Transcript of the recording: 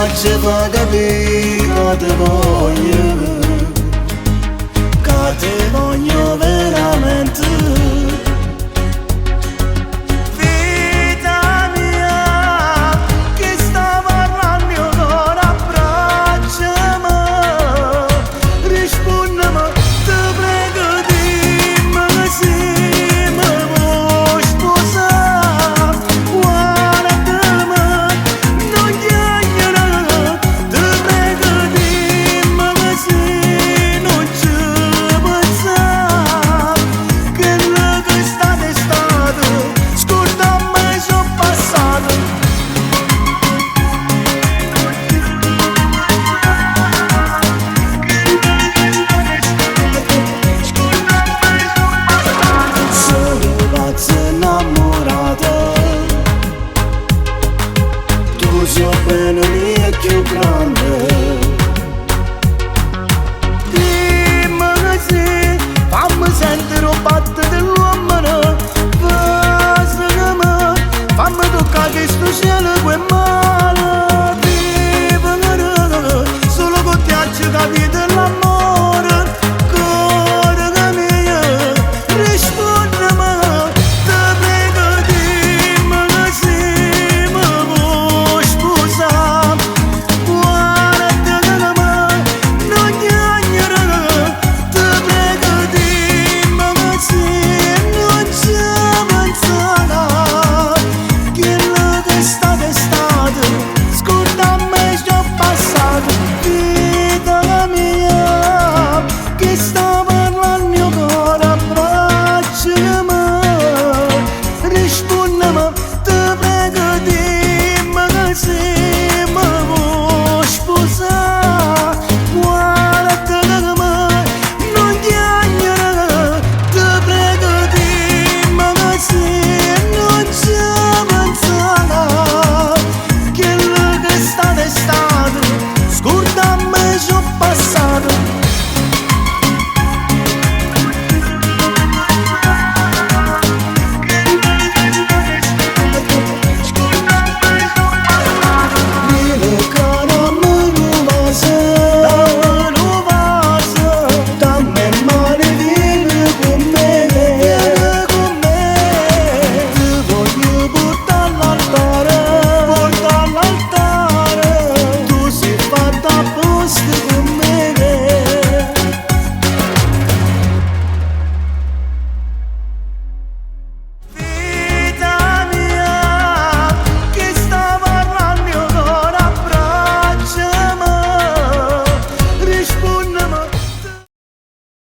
faceva capire che te voglio veramente. Vita mia, che sta parlando ora, abbracciami, rispondimi, ti prego dimmi se mi vuoi sposare. Guardami, non chiacchierare, ti prego dimmi se non ci pensare, che quello che state stato, scordammi sono passato. Sono pazzo innamorato, tu sei bene lì e più grande.